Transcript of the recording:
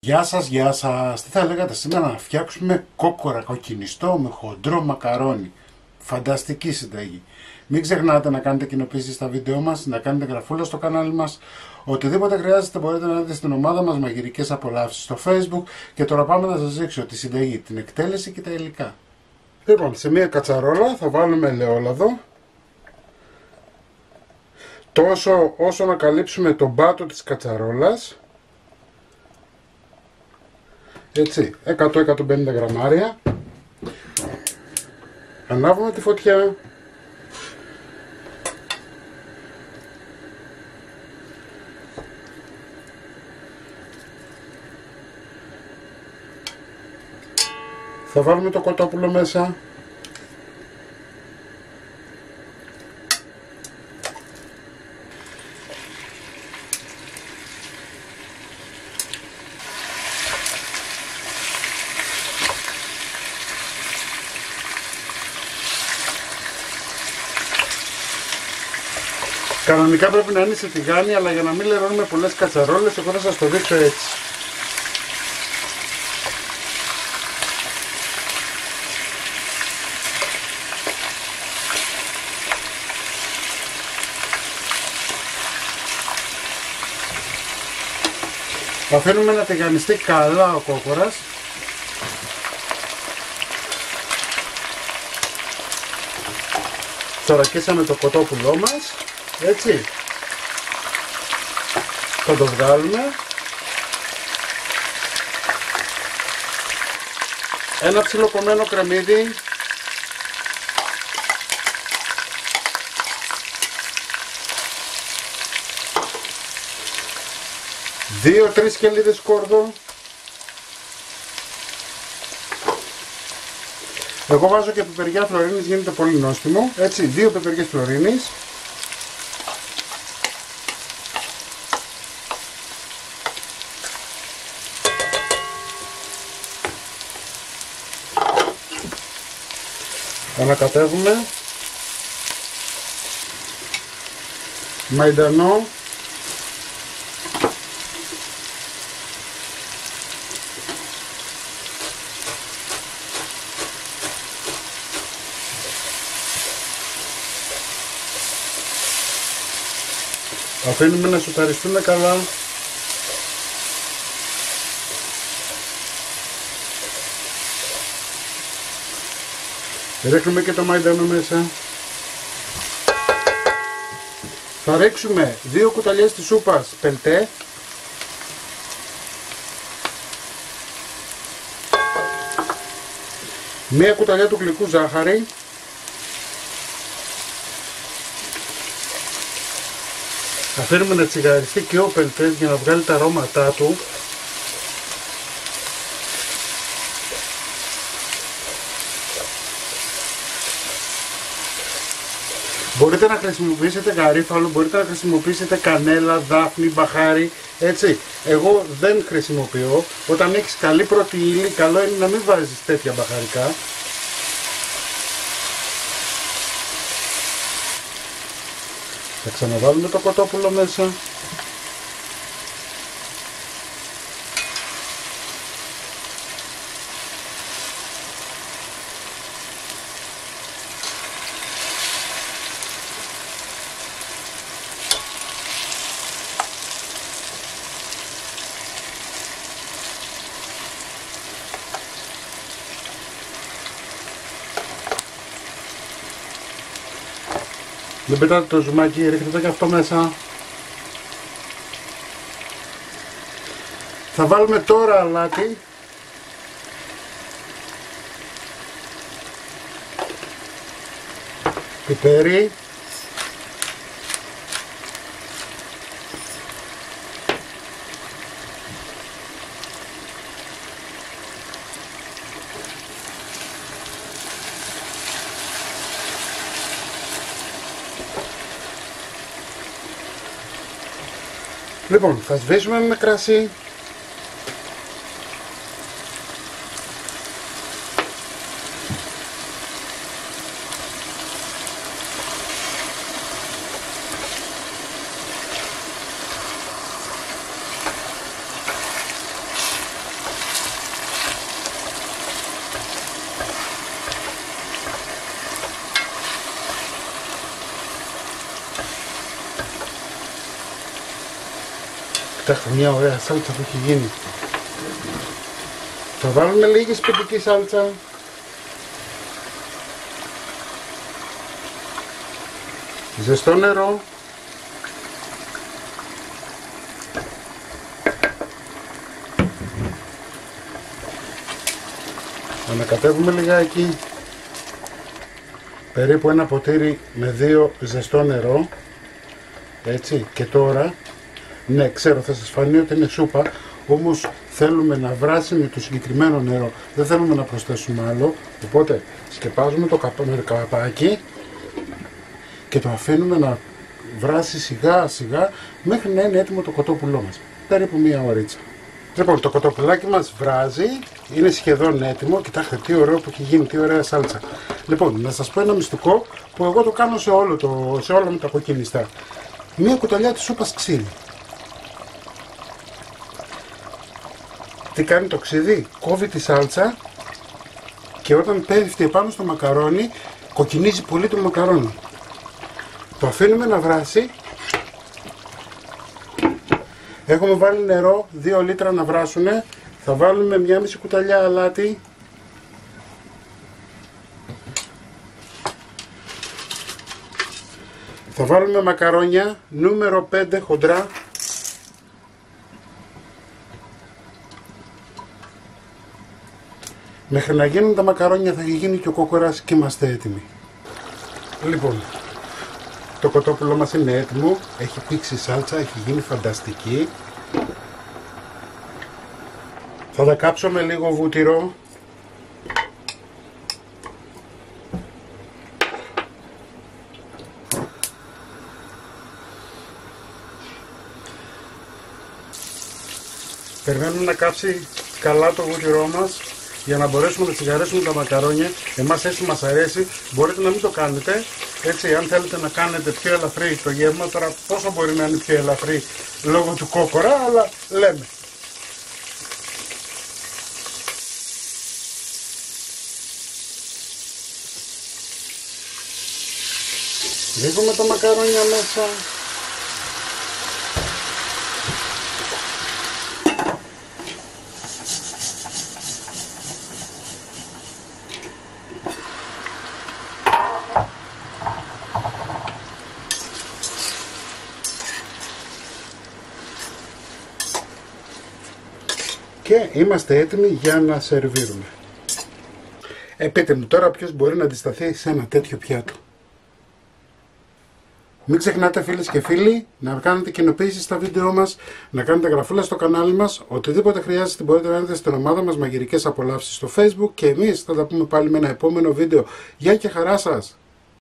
Γεια σας. Τι θα λέγατε σήμερα να φτιάξουμε κόκορα κοκκινιστό με χοντρό μακαρόνι. Φανταστική συνταγή. Μην ξεχνάτε να κάνετε κοινοποίηση στα βίντεο μας, να κάνετε γραφούλα στο κανάλι μας. Οτιδήποτε χρειάζεται μπορείτε να δείτε στην ομάδα μας μαγειρικές απολαύσεις στο Facebook. Και τώρα πάμε να σας δείξω τη συνταγή, την εκτέλεση και τα υλικά. Λοιπόν, σε μια κατσαρόλα θα βάλουμε ελαιόλαδο. Τόσο όσο να καλύψουμε τον πάτο της κατσαρόλας. Έτσι, 100-150 γραμμάρια. Ανάβουμε τη φωτιά. Θα βάλουμε το κοτόπουλο μέσα. Κανονικά πρέπει να είναι σε τηγάνι, αλλά για να μην λερώνουμε πολλές κατσαρόλες, εγώ θα σας το δείξω έτσι. Αφήνουμε να τηγανιστεί καλά ο κόκορας. Τσαρακίσαμε το κοτόπουλό μας. Έτσι, θα το βγάλουμε. Ένα ψιλοκομμένο κρεμμύδι. Δύο-τρεις σκελίδες σκόρδο. Εγώ βάζω και πιπεριά φλωρίνης, γίνεται πολύ νόστιμο. Έτσι, 2 πιπεριές φλωρίνης. Ανακατεύουμε. Μαϊντανό. Αφήνουμε να σουταριστούν καλά. Ρίχνουμε και το μαϊντανό μέσα. Θα ρίξουμε 2 κουταλιές της σούπας πελτέ. Μία κουταλιά του γλυκού ζάχαρη. Αφήνουμε να τσιγαριστεί και ο πελτές για να βγάλει τα αρώματά του. Μπορείτε να χρησιμοποιήσετε γαρίφαλο, μπορείτε να χρησιμοποιήσετε κανέλα, δάφνη, μπαχάρι, έτσι. Εγώ δεν χρησιμοποιώ. Όταν έχεις καλή πρώτη ύλη, καλό είναι να μην βάζεις τέτοια μπαχαρικά. Θα ξαναβάλουμε το κοτόπουλο μέσα. Δεν πετάτε το ζουμάκι, ρίχνετε και αυτό μέσα. Θα βάλουμε τώρα αλάτι. Πιπέρι. Λοιπόν, θα σβήσουμε με κρασί. Κοιτάξτε μια ωραία σάλτσα που έχει γίνει. Θα βάλουμε λίγη σπιτική σάλτσα. Ζεστό νερό. Ανακατεύουμε λιγάκι. Περίπου ένα ποτήρι με 2 ζεστό νερό. Έτσι, και τώρα, ναι, ξέρω, θα σας φανεί ότι είναι σούπα, όμως θέλουμε να βράσει με το συγκεκριμένο νερό. Δεν θέλουμε να προσθέσουμε άλλο, οπότε σκεπάζουμε το καπάκι και το αφήνουμε να βράσει σιγά σιγά μέχρι να είναι έτοιμο το κοτόπουλό μας. Περίπου μία ωρίτσα. Λοιπόν, το κοτόπουλάκι μας βράζει, είναι σχεδόν έτοιμο. Κοιτάξτε τι ωραίο που έχει γίνει, τι ωραία σάλτσα. Λοιπόν, να σας πω ένα μυστικό που εγώ το κάνω σε όλα μου τα κοκκινιστά. Μία κουταλιά της σούπας ξύδι. Τι κάνει το ξύδι? Κόβει τη σάλτσα και όταν πέφτει επάνω στο μακαρόνι κοκκινίζει πολύ το μακαρόνι. Το αφήνουμε να βράσει. Έχουμε βάλει νερό 2 λίτρα να βράσουνε. Θα βάλουμε 1,5 κουταλιά αλάτι. Θα βάλουμε μακαρόνια νούμερο 5 χοντρά. Μέχρι να γίνουν τα μακαρόνια θα γίνει και ο κόκορας και είμαστε έτοιμοι. Λοιπόν, το κοτόπουλο μας είναι έτοιμο, έχει πήξει σάλτσα, έχει γίνει φανταστική. Θα τα κάψω με λίγο βούτυρο. Περιμένουμε να κάψει καλά το βούτυρό μας για να μπορέσουμε να τσιγαρέσουμε τα μακαρόνια. Εμάς έτσι μας αρέσει, μπορείτε να μην το κάνετε. Έτσι, αν θέλετε να κάνετε πιο ελαφρύ το γεύμα, τώρα πόσο μπορεί να είναι πιο ελαφρύ λόγω του κόκορα, αλλά λέμε. Ρίχνουμε τα μακαρόνια μέσα. Και είμαστε έτοιμοι για να σερβίρουμε. Πείτε μου τώρα ποιος μπορεί να αντισταθεί σε ένα τέτοιο πιάτο. Μην ξεχνάτε φίλες και φίλοι να κάνετε κοινοποίηση στα βίντεό μας, να κάνετε γραφούλα στο κανάλι μας, οτιδήποτε χρειάζεται μπορείτε να έρθετε στην ομάδα μας Μαγειρικές Απολαύσεις στο Facebook και εμείς θα τα πούμε πάλι με ένα επόμενο βίντεο. Γεια και χαρά σας!